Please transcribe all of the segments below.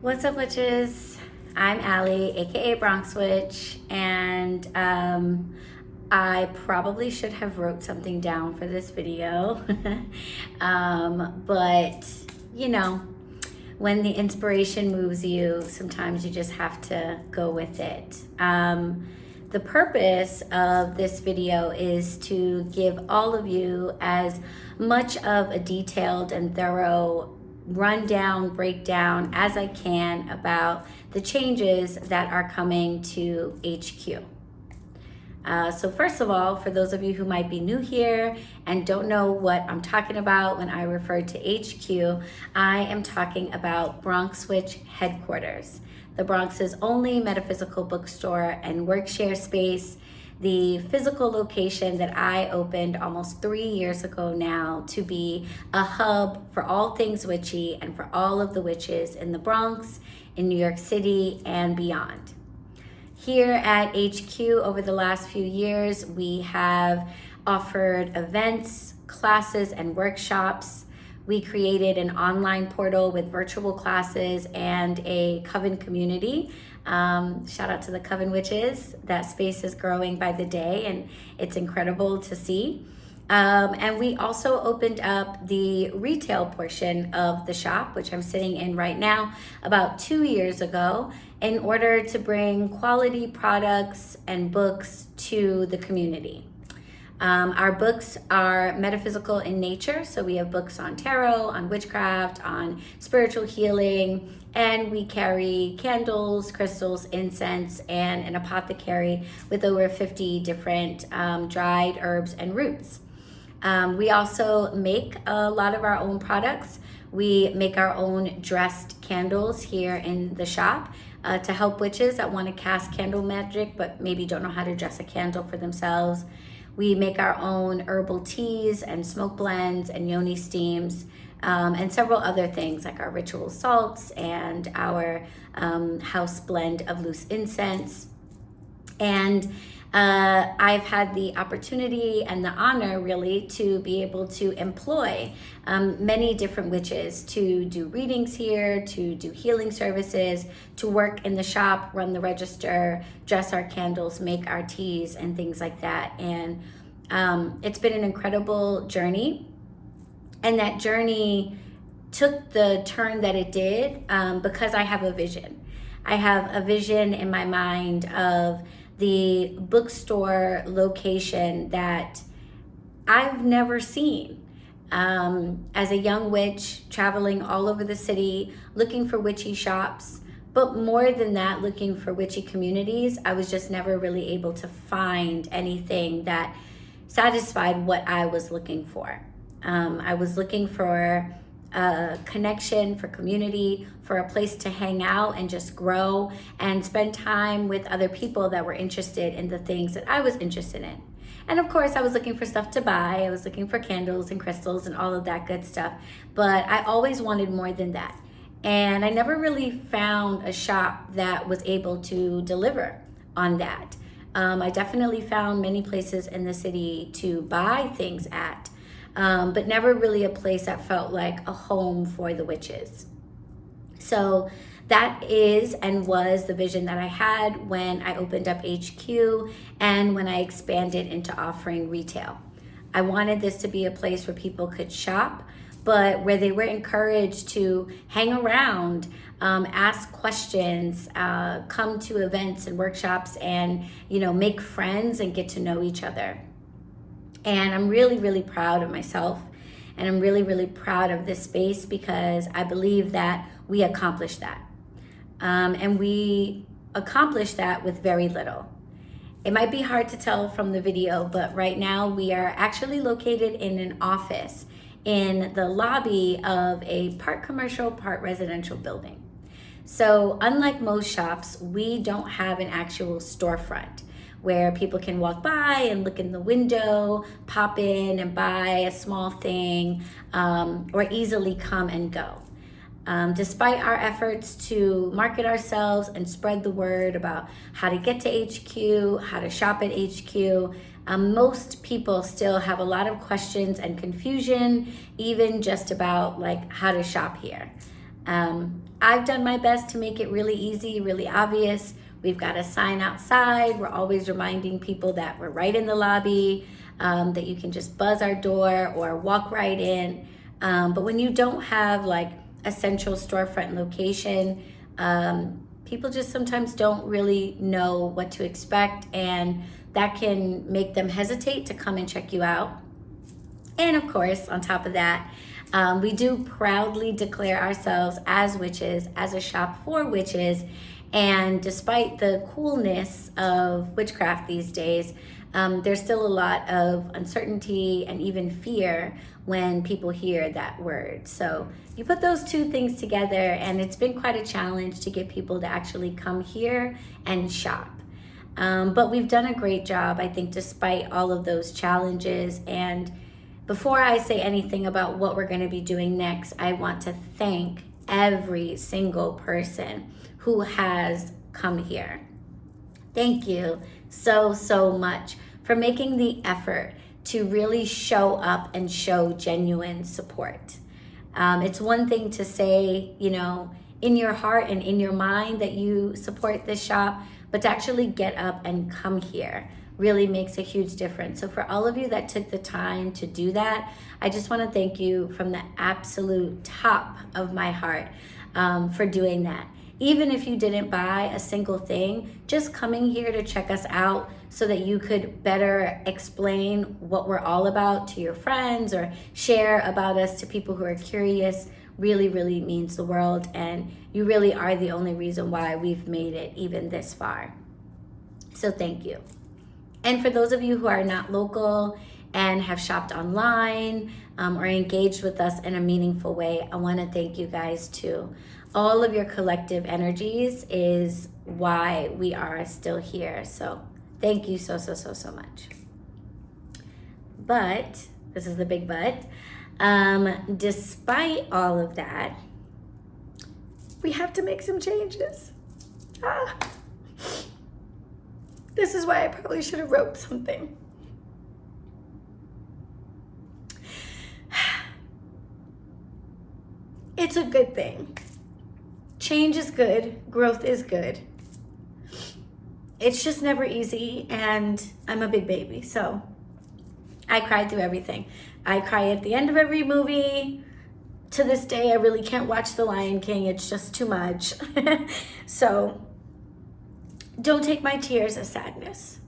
What's up, witches? I'm Allie, aka BronxWitch, and I probably should have wrote something down for this video, but you know, when the inspiration moves you, sometimes you just have to go with it. The purpose of this video is to give all of you as much of a detailed and thorough rundown, breakdown as I can about the changes that are coming to HQ. So first of all, for those of you who might be new here and don't know what I'm talking about when I refer to HQ, I am talking about BronxWitch HeadQuarters, the Bronx's only metaphysical bookstore and workshare space, the physical location that I opened almost 3 years ago now to be a hub for all things witchy and for all of the witches in the Bronx, in New York City, and beyond. Here at HQ over the last few years, we have offered events, classes, and workshops. We created an online portal with virtual classes and a coven community. Shout out to the Coven Witches. That space is growing by the day and it's incredible to see. And we also opened up the retail portion of the shop, which I'm sitting in right now, about 2 years ago, in order to bring quality products and books to the community. Our books are metaphysical in nature, so we have books on tarot, on witchcraft, on spiritual healing, and we carry candles, crystals, incense, and an apothecary with over 50 different dried herbs and roots. We also make a lot of our own products. We make our own dressed candles here in the shop to help witches that want to cast candle magic but maybe don't know how to dress a candle for themselves. We make our own herbal teas and smoke blends and yoni steams and several other things like our ritual salts and our house blend of loose incense. And I've had the opportunity and the honor really to be able to employ many different witches to do readings here, to do healing services, to work in the shop, run the register, dress our candles, make our teas and things like that. And it's been an incredible journey. And that journey took the turn that it did because I have a vision. I have a vision in my mind of the bookstore location that I've never seen. As a young witch, traveling all over the city, looking for witchy shops, but more than that, looking for witchy communities, I was just never really able to find anything that satisfied what I was looking for. I was looking for a connection, for community, for a place to hang out and just grow and spend time with other people that were interested in the things that I was interested in. And of course, I was looking for stuff to buy. I was looking for candles and crystals and all of that good stuff. But I always wanted more than that. And I never really found a shop that was able to deliver on that. I definitely found many places in the city to buy things at, but never really a place that felt like a home for the witches. So that is and was the vision that I had when I opened up HQ and when I expanded into offering retail. I wanted this to be a place where people could shop, but where they were encouraged to hang around, ask questions, come to events and workshops and, make friends and get to know each other. And I'm really, really proud of myself. And I'm really, really proud of this space because I believe that we accomplished that. And we accomplished that with very little. It might be hard to tell from the video, but right now we are actually located in an office in the lobby of a part commercial, part residential building. So unlike most shops, we don't have an actual storefront where people can walk by and look in the window, pop in and buy a small thing, or easily come and go. Despite our efforts to market ourselves and spread the word about how to get to HQ, how to shop at HQ, most people still have a lot of questions and confusion, even just about how to shop here. I've done my best to make it really easy, really obvious. We've got a sign outside. We're always reminding people that we're right in the lobby, that you can just buzz our door or walk right in. But when you don't have like a central storefront location, people just sometimes don't really know what to expect, and that can make them hesitate to come and check you out. And of course, on top of that, we do proudly declare ourselves as witches, as a shop for witches. And despite the coolness of witchcraft these days, there's still a lot of uncertainty and even fear when people hear that word. So you put those two things together, and it's been quite a challenge to get people to actually come here and shop. But we've done a great job, I think, despite all of those challenges. And before I say anything about what we're going to be doing next, I want to thank every single person who has come here. Thank you so much for making the effort to really show up and show genuine support. It's one thing to say, in your heart and in your mind that you support this shop, but to actually get up and come here really makes a huge difference. So for all of you that took the time to do that, I just want to thank you from the absolute top of my heart for doing that. Even if you didn't buy a single thing, just coming here to check us out so that you could better explain what we're all about to your friends or share about us to people who are curious really means the world. And you really are the only reason why we've made it even this far. So thank you. And for those of you who are not local and have shopped online or engaged with us in a meaningful way, I want to thank you guys too. All of your collective energies is why we are still here. So thank you so much. But, this is the big but, despite all of that, we have to make some changes. This is why I probably should have wrote something. It's a good thing. Change is good, growth is good. It's just never easy, and I'm a big baby, so I cried through everything. I cry at the end of every movie. To this day, I really can't watch The Lion King. It's just too much. So don't take my tears as sadness.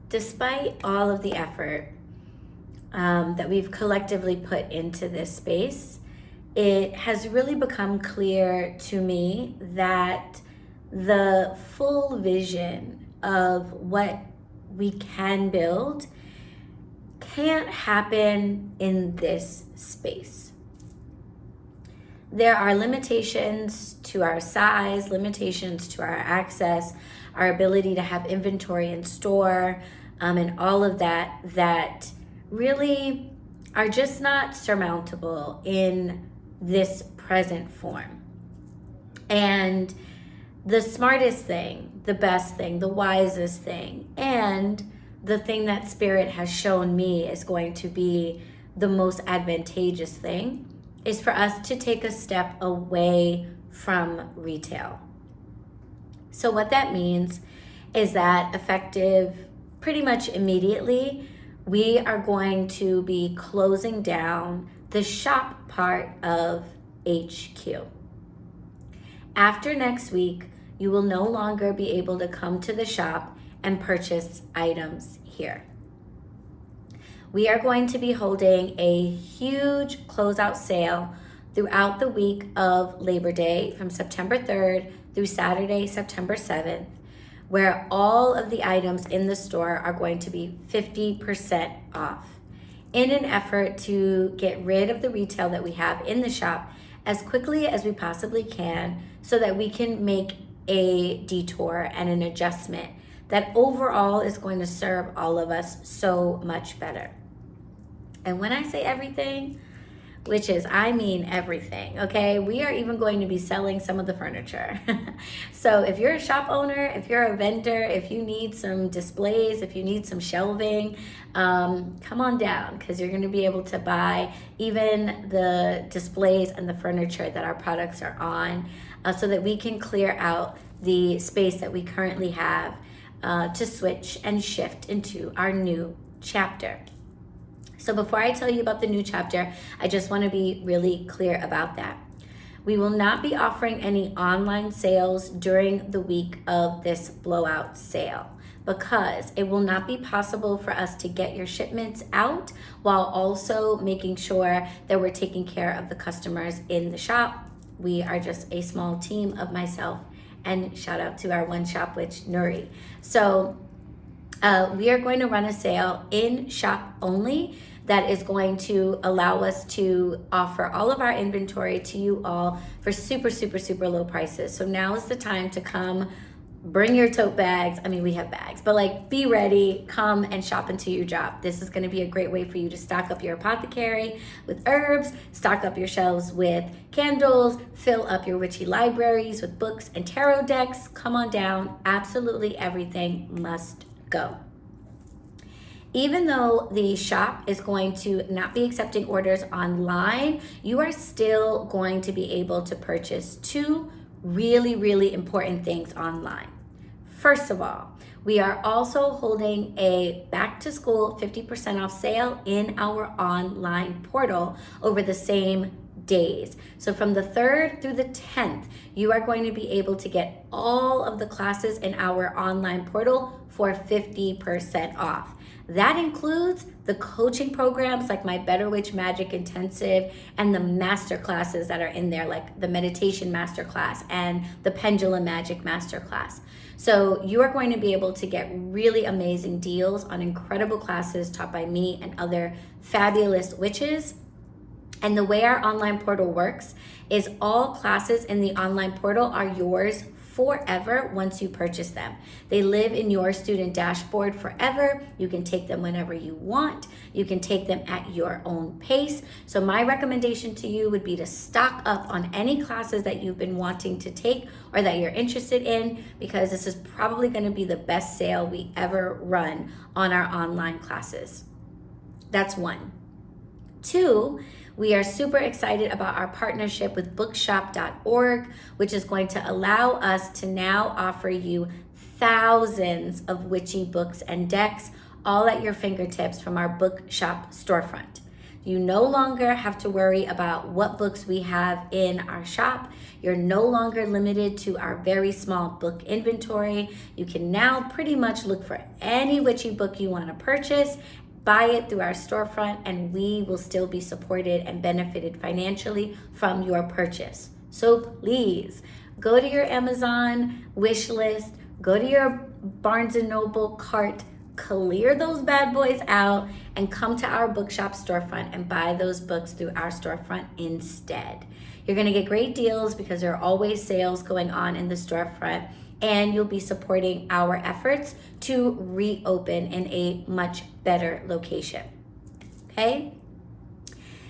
Despite all of the effort that we've collectively put into this space, it has really become clear to me that the full vision of what we can build can't happen in this space. There are limitations to our size, limitations to our access, our ability to have inventory in store, and all of that really are just not surmountable in this present form. And the smartest thing, the best thing, the wisest thing, and the thing that Spirit has shown me is going to be the most advantageous thing is for us to take a step away from retail. So what that means is that effective pretty much immediately, we are going to be closing down the shop part of HQ. After next week, you will no longer be able to come to the shop and purchase items here. We are going to be holding a huge closeout sale throughout the week of Labor Day from September 3rd through Saturday, September 7th, where all of the items in the store are going to be 50% off. in an effort to get rid of the retail that we have in the shop as quickly as we possibly can so that we can make a detour and an adjustment that overall is going to serve all of us so much better. And when I say everything, witches, I mean everything, okay? We are even going to be selling some of the furniture. So if you're a shop owner, if you're a vendor, if you need some displays, if you need some shelving, come on down, because you're going to be able to buy even the displays and the furniture that our products are on, so that we can clear out the space that we currently have to switch and shift into our new chapter. So before I tell you about the new chapter, I just want to be really clear about that. We will not be offering any online sales during the week of this blowout sale because it will not be possible for us to get your shipments out while also making sure that we're taking care of the customers in the shop. We are just a small team of myself, and shout out to our one shop witch, Nuri. So we are going to run a sale in shop only that is going to allow us to offer all of our inventory to you all for super, super, super low prices. So now is the time to come, bring your tote bags. I mean, we have bags, but like, be ready, come and shop until you drop. This is going to be a great way for you to stock up your apothecary with herbs, stock up your shelves with candles, fill up your witchy libraries with books and tarot decks. Come on down. Absolutely everything must go. Even though the shop is going to not be accepting orders online, you are still going to be able to purchase two really, really important things online. First of all, we are also holding a back to school 50% off sale in our online portal over the same days. So from the 3rd through the 10th, you are going to be able to get all of the classes in our online portal for 50% off. That includes the coaching programs like my BetterWitch Magic Intensive and the master classes that are in there, like the meditation masterclass and the pendulum magic masterclass. So you are going to be able to get really amazing deals on incredible classes taught by me and other fabulous witches. And the way our online portal works is all classes in the online portal are yours forever once you purchase them. They live in your student dashboard forever. You can take them whenever you want. You can take them at your own pace. So my recommendation to you would be to stock up on any classes that you've been wanting to take or that you're interested in, because this is probably going to be the best sale we ever run on our online classes. That's one. Two, we are super excited about our partnership with bookshop.org, which is going to allow us to now offer you thousands of witchy books and decks, all at your fingertips from our bookshop storefront. You no longer have to worry about what books we have in our shop. You're no longer limited to our very small book inventory. You can now pretty much look for any witchy book you want to purchase, buy it through our storefront, and we will still be supported and benefited financially from your purchase. So please go to your Amazon wish list, go to your Barnes & Noble cart, clear those bad boys out, and come to our bookshop storefront and buy those books through our storefront instead. You're gonna get great deals because there are always sales going on in the storefront, and you'll be supporting our efforts to reopen in a much better location, okay?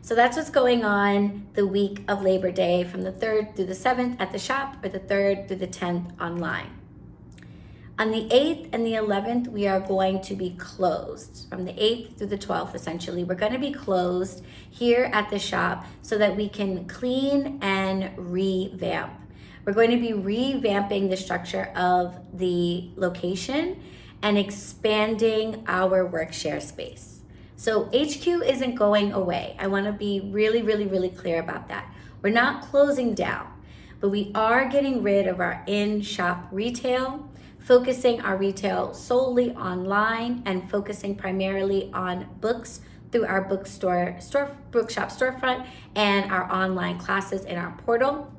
So that's what's going on the week of Labor Day from the 3rd through the 7th at the shop, or the 3rd through the 10th online. On the 8th and the 11th, we are going to be closed. From the 8th through the 12th, essentially, we're going to be closed here at the shop so that we can clean and revamp. We're going to be revamping the structure of the location and expanding our work share space. So HQ isn't going away. I want to be really, really, really clear about that. We're not closing down, but we are getting rid of our in-shop retail, focusing our retail solely online and focusing primarily on books through our bookshop storefront and our online classes in our portal.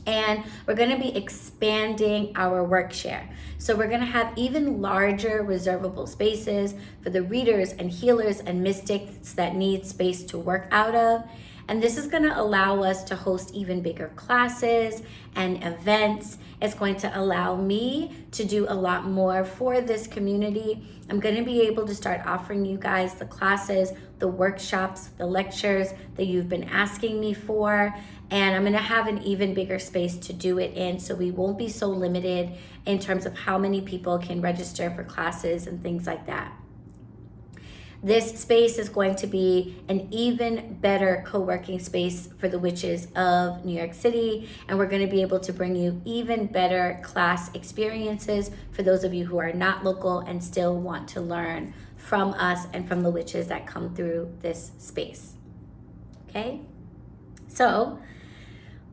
And we're going to be expanding our work share. So we're going to have even larger reservable spaces for the readers and healers and mystics that need space to work out of. And this is going to allow us to host even bigger classes and events. It's going to allow me to do a lot more for this community. I'm going to be able to start offering you guys the classes, the workshops, the lectures that you've been asking me for. And I'm going to have an even bigger space to do it in, so we won't be so limited in terms of how many people can register for classes and things like that. This space is going to be an even better co-working space for the witches of New York City, and we're going to be able to bring you even better class experiences for those of you who are not local and still want to learn from us and from the witches that come through this space. Okay? So,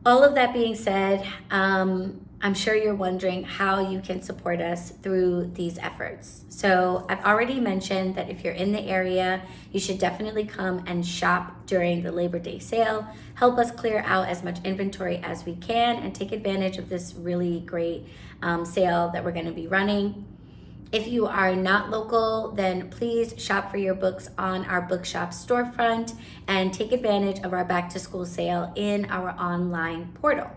all of that being said, I'm sure you're wondering how you can support us through these efforts. So I've already mentioned that if you're in the area, you should definitely come and shop during the Labor Day sale. Help us clear out as much inventory as we can and take advantage of this really great sale that we're going to be running. If you are not local, then please shop for your books on our bookshop storefront and take advantage of our back to school sale in our online portal.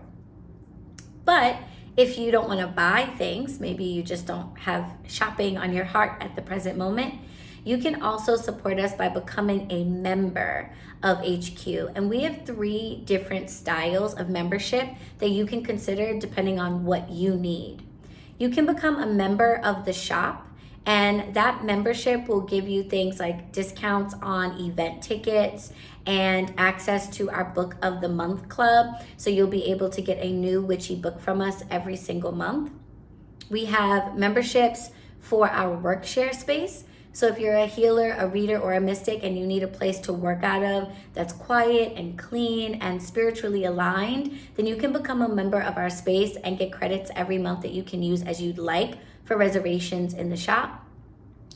But if you don't want to buy things, maybe you just don't have shopping on your heart at the present moment, you can also support us by becoming a member of HQ. And we have 3 different styles of membership that you can consider depending on what you need. You can become a member of the shop, and that membership will give you things like discounts on event tickets and access to our Book of the Month Club. So you'll be able to get a new witchy book from us every single month. We have memberships for our work share space. So if you're a healer, a reader, or a mystic and you need a place to work out of that's quiet and clean and spiritually aligned, then you can become a member of our space and get credits every month that you can use as you'd like for reservations in the shop.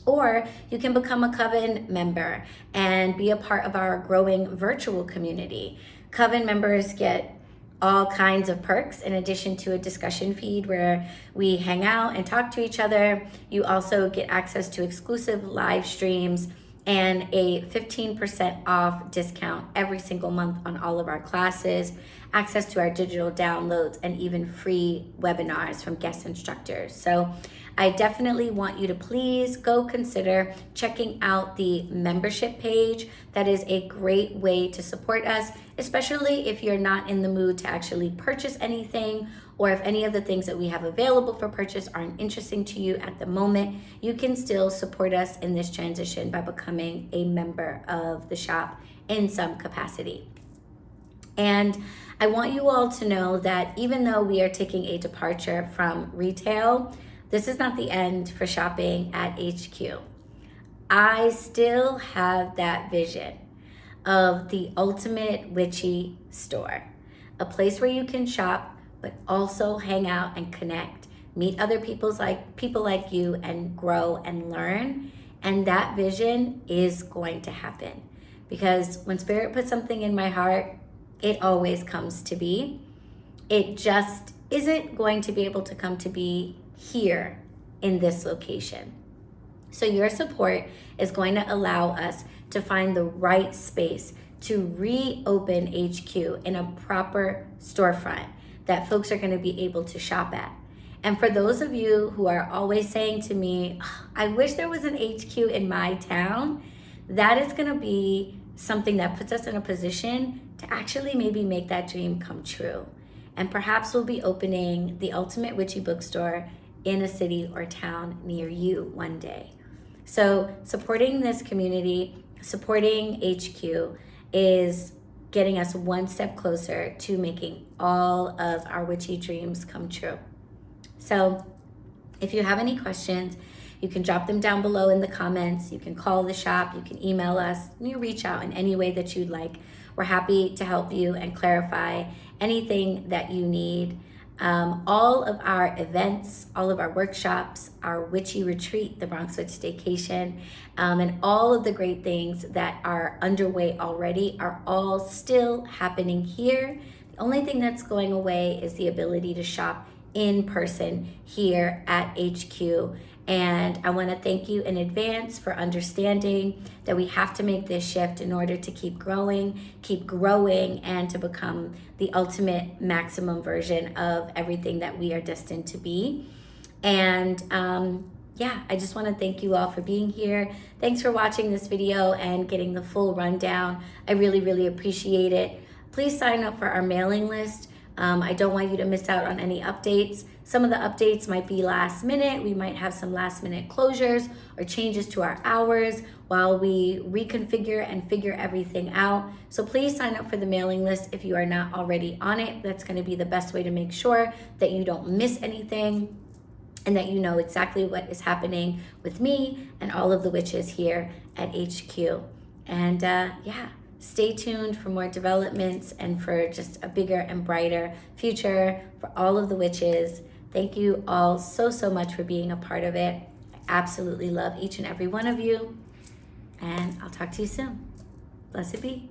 Or you can become a Coven member and be a part of our growing virtual community. Coven members get all kinds of perks in addition to a discussion feed where we hang out and talk to each other. You also get access to exclusive live streams and a 15% off discount every single month on all of our classes, access to our digital downloads, and even free webinars from guest instructors. So I definitely want you to please go consider checking out the membership page. That is a great way to support us, especially if you're not in the mood to actually purchase anything, or if any of the things that we have available for purchase aren't interesting to you at the moment. You can still support us in this transition by becoming a member of the shop in some capacity. And I want you all to know that even though we are taking a departure from retail, this is not the end for shopping at HQ. I still have that vision of the ultimate witchy store, a place where you can shop, but also hang out and connect, meet other people like you, and grow and learn. And that vision is going to happen, because when Spirit puts something in my heart, it always comes to be. It just isn't going to be able to come to be here in this location. So your support is going to allow us to find the right space to reopen HQ in a proper storefront that folks are going to be able to shop at. And for those of you who are always saying to me, I wish there was an HQ in my town, that is going to be something that puts us in a position to actually maybe make that dream come true. And perhaps we'll be opening the Ultimate Witchy Bookstore in a city or town near you one day. So supporting this community, supporting HQ, is getting us one step closer to making all of our witchy dreams come true. So if you have any questions, you can drop them down below in the comments. You can call the shop, you can email us, you reach out in any way that you'd like. We're happy to help you and clarify anything that you need. All of our events, all of our workshops, our witchy retreat, the BronxWitch Staycation, and all of the great things that are underway already are all still happening here. The only thing that's going away is the ability to shop in person here at HQ. And I want to thank you in advance for understanding that we have to make this shift in order to keep growing, and to become the ultimate maximum version of everything that we are destined to be. And yeah, I just want to thank you all for being here. Thanks for watching this video and getting the full rundown. I really, really appreciate it. Please sign up for our mailing list. I don't want you to miss out on any updates. Some of the updates might be last minute. We might have some last minute closures or changes to our hours while we reconfigure and figure everything out. So please sign up for the mailing list if you are not already on it. That's going to be the best way to make sure that you don't miss anything and that you know exactly what is happening with me and all of the witches here at HQ. And yeah, stay tuned for more developments and for just a bigger and brighter future for all of the witches. Thank you all so, so much for being a part of it. I absolutely love each and every one of you. And I'll talk to you soon. Blessed be.